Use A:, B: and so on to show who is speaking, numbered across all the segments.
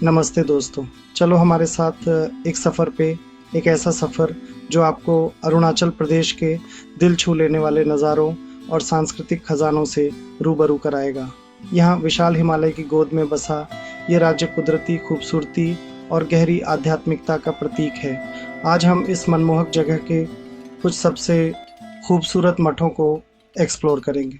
A: नमस्ते दोस्तों। चलो हमारे साथ एक सफ़र पे, एक ऐसा सफ़र जो आपको अरुणाचल प्रदेश के दिल छू लेने वाले नज़ारों और सांस्कृतिक खजानों से रूबरू कराएगा। यहाँ विशाल हिमालय की गोद में बसा ये राज्य कुदरती खूबसूरती और गहरी आध्यात्मिकता का प्रतीक है। आज हम इस मनमोहक जगह के कुछ सबसे खूबसूरत मठों को एक्सप्लोर करेंगे।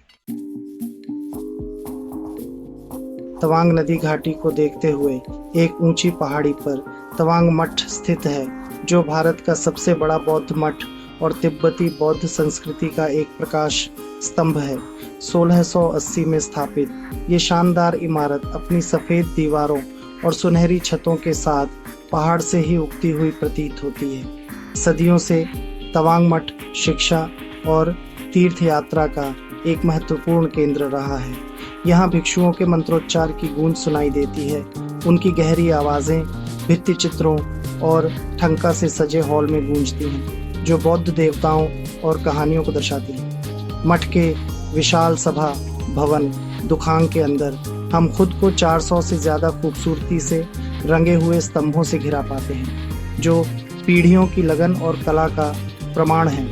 A: तवांग नदी घाटी को देखते हुए एक ऊंची पहाड़ी पर तवांग मठ स्थित है, जो भारत का सबसे बड़ा बौद्ध मठ और तिब्बती बौद्ध संस्कृति का एक प्रकाश स्तंभ है। 1680 में स्थापित ये शानदार इमारत अपनी सफ़ेद दीवारों और सुनहरी छतों के साथ पहाड़ से ही उगती हुई प्रतीत होती है। सदियों से तवांग मठ शिक्षा और तीर्थ यात्रा का एक महत्वपूर्ण केंद्र रहा है। यहाँ भिक्षुओं के मंत्रोच्चार की गूंज सुनाई देती है। उनकी गहरी आवाज़ें भित्ति चित्रों और ठंका से सजे हॉल में गूंजती हैं, जो बौद्ध देवताओं और कहानियों को दर्शाती हैं। मठ के विशाल सभा भवन दुखांग के अंदर हम खुद को 400 से ज़्यादा खूबसूरती से रंगे हुए स्तंभों से घिरा पाते हैं, जो पीढ़ियों की लगन और कला का प्रमाण है।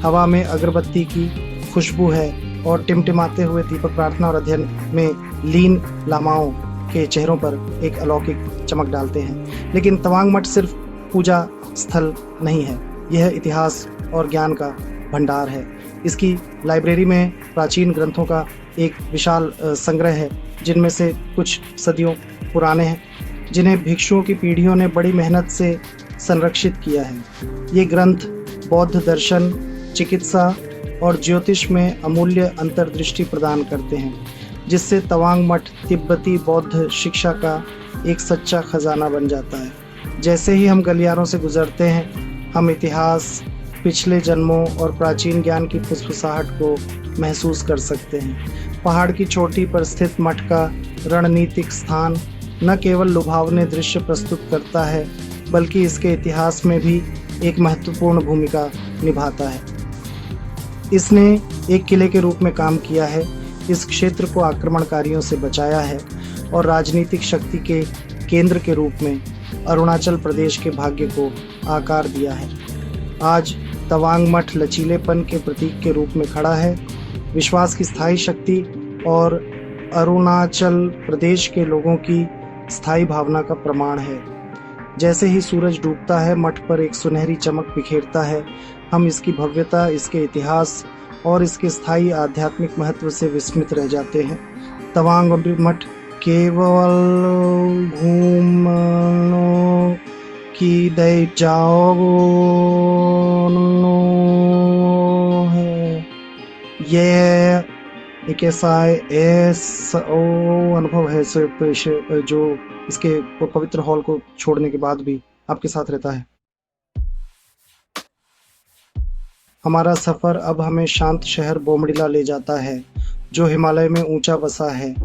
A: हवा में अगरबत्ती की खुशबू है और टिमटिमाते हुए दीपक प्रार्थना और अध्ययन में लीन लामाओं के चेहरों पर एक अलौकिक चमक डालते हैं। लेकिन तवांग मठ सिर्फ पूजा स्थल नहीं है, यह इतिहास और ज्ञान का भंडार है। इसकी लाइब्रेरी में प्राचीन ग्रंथों का एक विशाल संग्रह है, जिनमें से कुछ सदियों पुराने हैं, जिन्हें भिक्षुओं की पीढ़ियों ने बड़ी मेहनत से संरक्षित किया है। ये ग्रंथ बौद्ध दर्शन, चिकित्सा और ज्योतिष में अमूल्य अंतर्दृष्टि प्रदान करते हैं, जिससे तवांग मठ तिब्बती बौद्ध शिक्षा का एक सच्चा खजाना बन जाता है। जैसे ही हम गलियारों से गुजरते हैं, हम इतिहास, पिछले जन्मों और प्राचीन ज्ञान की फुसफुसाहट को महसूस कर सकते हैं। पहाड़ की चोटी पर स्थित मठ का रणनीतिक स्थान न केवल लुभावने दृश्य प्रस्तुत करता है, बल्कि इसके इतिहास में भी एक महत्वपूर्ण भूमिका निभाता है। इसने एक किले के रूप में काम किया है, इस क्षेत्र को आक्रमणकारियों से बचाया है और राजनीतिक शक्ति के केंद्र के रूप में अरुणाचल प्रदेश के भाग्य को आकार दिया है। आज तवांग मठ लचीलेपन के प्रतीक के रूप में खड़ा है, विश्वास की स्थायी शक्ति और अरुणाचल प्रदेश के लोगों की स्थायी भावना का प्रमाण है। जैसे ही सूरज डूबता है, मठ पर एक सुनहरी चमक बिखेरता है। हम इसकी भव्यता, इसके इतिहास और इसके स्थायी आध्यात्मिक महत्व से विस्मित रह जाते हैं। तवांग मठ केवल घूमने की दे जाओ है, ये एक ऐसा अनुभव है जो इसके पवित्र हॉल को छोड़ने के बाद भी आपके साथ रहता है। हमारा सफ़र अब हमें शांत शहर बोमडिला ले जाता है, जो हिमालय में ऊंचा बसा है,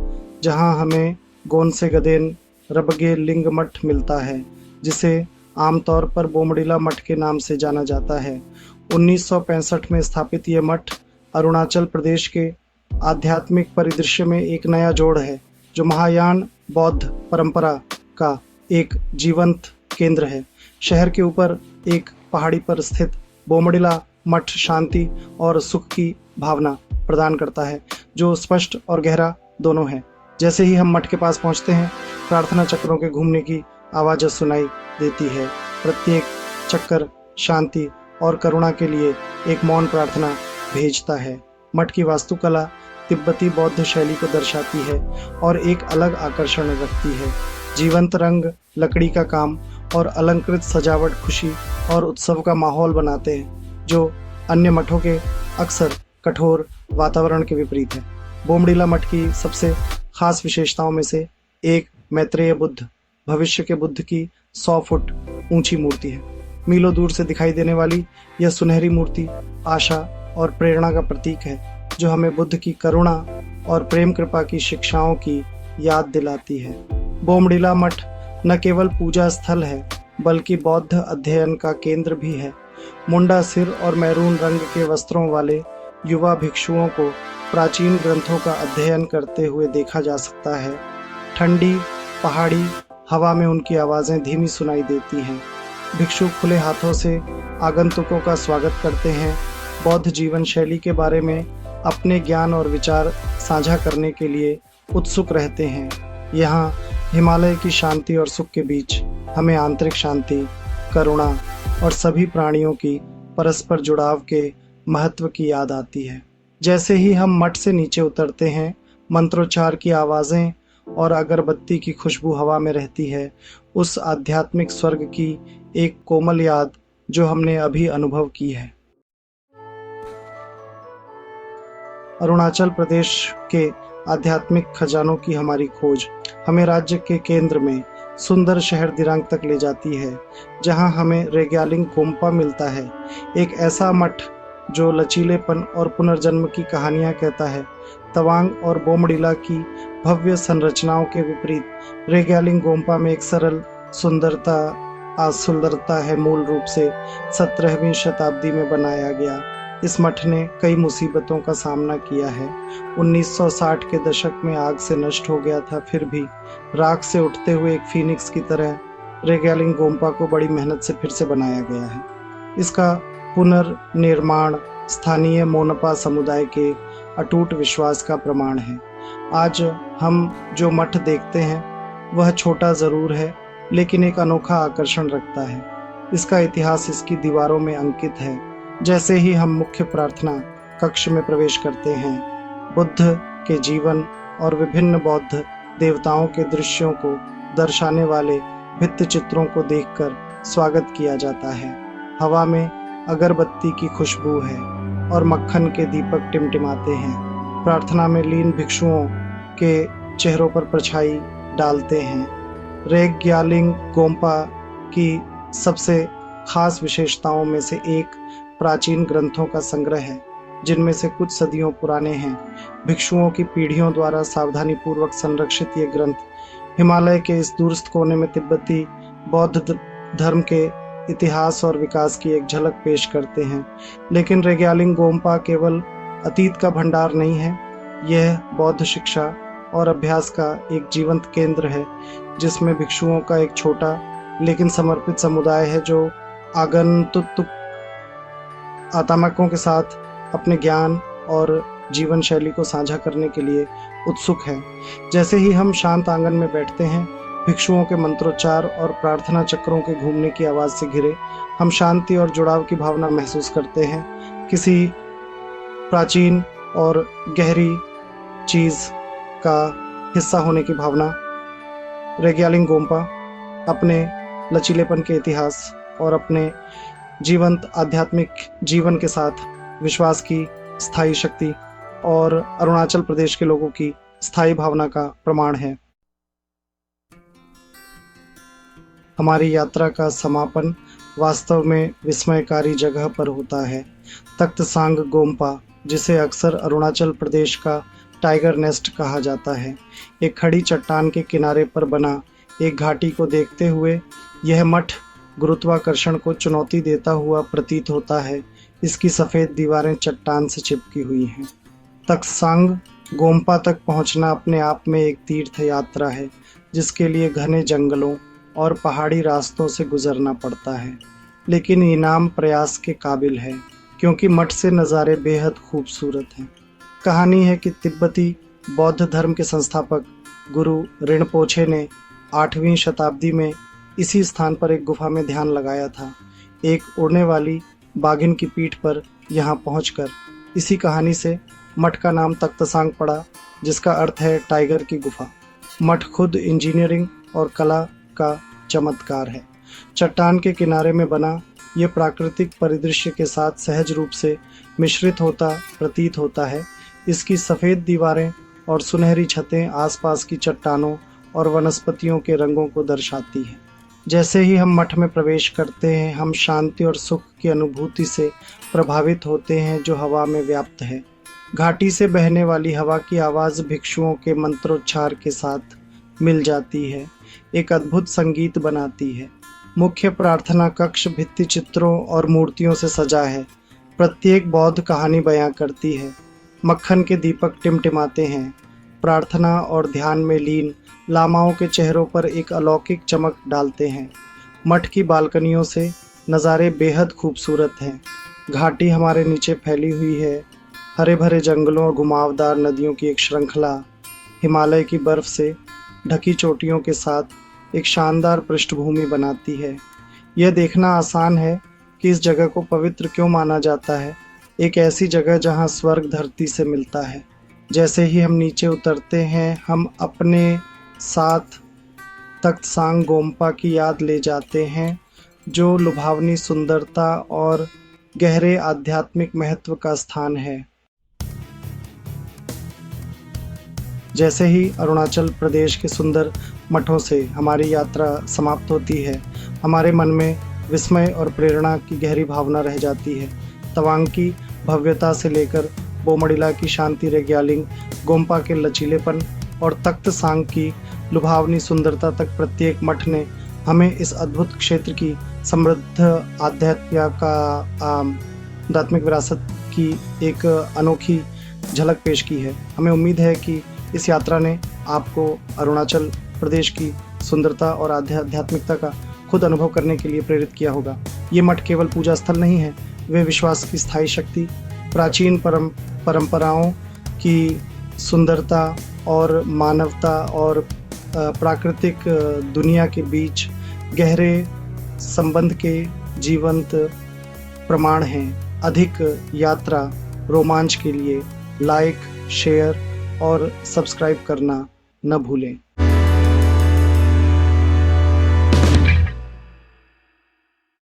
A: जहां हमें गोंडसेगदेन रबगे लिंग मठ मिलता है, जिसे आमतौर पर बोमडिला मठ के नाम से जाना जाता है। 1965 में स्थापित ये मठ अरुणाचल प्रदेश के आध्यात्मिक परिदृश्य में एक नया जोड़ है, जो महायान बौद्ध परंपरा का एक जीवंत केंद्र है। शहर के ऊपर एक पहाड़ी पर स्थित बोमडिला मठ शांति और सुख की भावना प्रदान करता है, जो स्पष्ट और गहरा दोनों है। जैसे ही हम मठ के पास पहुंचते हैं, प्रार्थना चक्रों के घूमने की आवाज़ सुनाई देती है। प्रत्येक चक्कर शांति और करुणा के लिए एक मौन प्रार्थना भेजता है। मठ की वास्तुकला तिब्बती बौद्ध शैली को दर्शाती है और एक अलग आकर्षण रखती है। जीवंत रंग, लकड़ी का काम और अलंकृत सजावट खुशी और उत्सव का माहौल बनाते हैं, जो अन्य मठों के अक्सर कठोर वातावरण के विपरीत है। बोमडिला मठ की सबसे खास विशेषताओं में से एक मैत्रेय बुद्ध, भविष्य के बुद्ध की 100 फुट ऊंची मूर्ति है। मीलों दूर से दिखाई देने वाली यह सुनहरी मूर्ति आशा और प्रेरणा का प्रतीक है, जो हमें बुद्ध की करुणा और प्रेम कृपा की शिक्षाओं की याद दिलाती है। बोमडिला मठ न केवल पूजा स्थल है, बल्कि बौद्ध अध्ययन का केंद्र भी है। मुंडा सिर और मैरून रंग के वस्त्रों वाले युवा भिक्षुओं को प्राचीन ग्रंथों का अध्ययन करते हुए देखा जा सकता है। ठंडी पहाड़ी हवा में उनकी आवाज़ें धीमी सुनाई देती हैं। भिक्षु खुले हाथों से आगंतुकों का स्वागत करते हैं, बौद्ध जीवन शैली के बारे में अपने ज्ञान और विचार साझा करने के लिए उत्सुक रहते हैं। यहाँ हिमालय की शांति और सुख के बीच हमें आंतरिक शांति, करुणा और सभी प्राणियों की परस्पर जुड़ाव के महत्व की याद आती है। जैसे ही हम मठ से नीचे उतरते हैं, मंत्रोच्चार की आवाज़ें और अगरबत्ती की खुशबू हवा में रहती है। उस आध्यात्मिक स्वर्ग की एक कोमल याद जो हमने अभी अनुभव की है। अरुणाचल प्रदेश के आध्यात्मिक खजानों की हमारी खोज हमें राज्य के केंद्र में सुंदर शहर दिरांग तक ले जाती है, जहां हमें रेग्यालिंग गोम्पा मिलता है, एक ऐसा मठ जो लचीलेपन और पुनर्जन्म की कहानियां कहता है। तवांग और बोमडिला की भव्य संरचनाओं के विपरीत रेग्यालिंग गोम्पा में एक सरल सुंदरता है। मूल रूप से 17वीं शताब्दी में बनाया गया इस मठ ने कई मुसीबतों का सामना किया है। 1960 के दशक में आग से नष्ट हो गया था, फिर भी राख से उठते हुए एक फीनिक्स की तरह रेग्यालिंग गोम्पा को बड़ी मेहनत से फिर से बनाया गया है। इसका पुनर्निर्माण स्थानीय मोनपा समुदाय के अटूट विश्वास का प्रमाण है। आज हम जो मठ देखते हैं वह छोटा जरूर है, लेकिन एक अनोखा आकर्षण रखता है। इसका इतिहास इसकी दीवारों में अंकित है। जैसे ही हम मुख्य प्रार्थना कक्ष में प्रवेश करते हैं, बुद्ध के जीवन और विभिन्न बौद्ध देवताओं के दृश्यों को दर्शाने वाले भित्ति चित्रों को देखकर स्वागत किया जाता है। हवा में अगरबत्ती की खुशबू है और मक्खन के दीपक टिमटिमाते हैं। प्रार्थना में लीन भिक्षुओं के चेहरों पर परछाई डालते हैं। रेग्यालिंग गोम्पा की सबसे खास विशेषताओं में से एक प्राचीन ग्रंथों का संग्रह है, जिनमें से कुछ सदियों पुराने हैं। भिक्षुओं की पीढ़ियों द्वारा सावधानीपूर्वक संरक्षित ये ग्रंथ हिमालय के इस दूरस्थ कोने में तिब्बती बौद्ध धर्म के इतिहास और विकास की एक झलक पेश करते हैं। लेकिन रेग्यालिंग गोम्पा केवल अतीत का भंडार नहीं है, यह बौद्ध शिक्षा और अभ्यास का एक जीवंत केंद्र है, जिसमें भिक्षुओं का एक छोटा लेकिन समर्पित समुदाय है जो आगंतुकों के साथ अपने ज्ञान और जीवन शैली को साझा करने के लिए उत्सुक है। जैसे ही हम शांत आंगन में बैठते हैं, भिक्षुओं के मंत्रोच्चार और प्रार्थना चक्रों के घूमने की आवाज़ से घिरे हम शांति और जुड़ाव की भावना महसूस करते हैं। किसी प्राचीन और गहरी चीज़ का हिस्सा होने की भावना। रेग्यालिंग गोम्पा अपने लचीलेपन के इतिहास और अपने जीवंत आध्यात्मिक जीवन के साथ विश्वास की स्थायी शक्ति और अरुणाचल प्रदेश के लोगों की स्थायी भावना का प्रमाण है। हमारी यात्रा का समापन वास्तव में विस्मयकारी जगह पर होता है। तख्त सांग गोम्पा, जिसे अक्सर अरुणाचल प्रदेश का टाइगर नेस्ट कहा जाता है, एक खड़ी चट्टान के किनारे पर बना एक घाटी को देखते हुए यह मठ गुरुत्वाकर्षण को चुनौती देता हुआ प्रतीत होता है। इसकी सफ़ेद दीवारें चट्टान से चिपकी हुई हैं। तख्तसांग गोम्पा तक पहुंचना अपने आप में एक तीर्थ यात्रा है, जिसके लिए घने जंगलों और पहाड़ी रास्तों से गुजरना पड़ता है, लेकिन इनाम प्रयास के काबिल है, क्योंकि मठ से नज़ारे बेहद खूबसूरत हैं। कहानी है कि तिब्बती बौद्ध धर्म के संस्थापक गुरु रिनपोछे ने 8वीं शताब्दी में इसी स्थान पर एक गुफा में ध्यान लगाया था। एक उड़ने वाली बाघिन की पीठ पर यहाँ पहुंचकर इसी कहानी से मठ का नाम तख्तसांग पड़ा, जिसका अर्थ है टाइगर की गुफा। मठ खुद इंजीनियरिंग और कला का चमत्कार है। चट्टान के किनारे में बना ये प्राकृतिक परिदृश्य के साथ सहज रूप से मिश्रित होता प्रतीत होता है। इसकी सफ़ेद दीवारें और सुनहरी छतें आसपास की चट्टानों और वनस्पतियों के रंगों को दर्शाती हैं। जैसे ही हम मठ में प्रवेश करते हैं, हम शांति और सुख की अनुभूति से प्रभावित होते हैं जो हवा में व्याप्त है। घाटी से बहने वाली हवा की आवाज़ भिक्षुओं के मंत्रोच्चार के साथ मिल जाती है, एक अद्भुत संगीत बनाती है। मुख्य प्रार्थना कक्ष भित्ति चित्रों और मूर्तियों से सजा है। प्रत्येक बौद्ध कहानी बयां करती है। मक्खन के दीपक टिमटिमाते हैं। प्रार्थना और ध्यान में लीन लामाओं के चेहरों पर एक अलौकिक चमक डालते हैं। मठ की बालकनियों से नज़ारे बेहद खूबसूरत हैं। घाटी हमारे नीचे फैली हुई है। हरे भरे जंगलों और घुमावदार नदियों की एक श्रृंखला हिमालय की बर्फ से ढकी चोटियों के साथ एक शानदार पृष्ठभूमि बनाती है। यह देखना आसान है कि इस जगह को पवित्र क्यों माना जाता है, एक ऐसी जगह जहां स्वर्ग धरती से मिलता है। जैसे ही हम नीचे उतरते हैं, हम अपने साथ तख्त सांग गोम्पा की याद ले जाते हैं, जो लुभावनी सुंदरता और गहरे आध्यात्मिक महत्व का स्थान है। जैसे ही अरुणाचल प्रदेश के सुंदर मठों से हमारी यात्रा समाप्त होती है, हमारे मन में विस्मय और प्रेरणा की गहरी भावना रह जाती है। तवांग की भव्यता से लेकर बोमडिला की शांति रेग्यालिंग, गोम्पा के लचीलेपन और तख्त सांग की लुभावनी सुंदरता तक प्रत्येक मठ ने हमें इस अद्भुत क्षेत्र की समृद्ध आध्यात्मिक विरासत की एक अनोखी झलक पेश की है। हमें उम्मीद है कि इस यात्रा ने आपको अरुणाचल प्रदेश की सुंदरता और आध्यात्मिकता का खुद अनुभव करने के लिए प्रेरित किया होगा। ये मठ केवल पूजा स्थल नहीं है, वे विश्वास की स्थायी शक्ति, प्राचीन परंपराओं की सुंदरता और मानवता और प्राकृतिक दुनिया के बीच गहरे संबंध के जीवंत प्रमाण हैं। अधिक यात्रा रोमांच के लिए लाइक, शेयर और सब्सक्राइब करना न भूलें।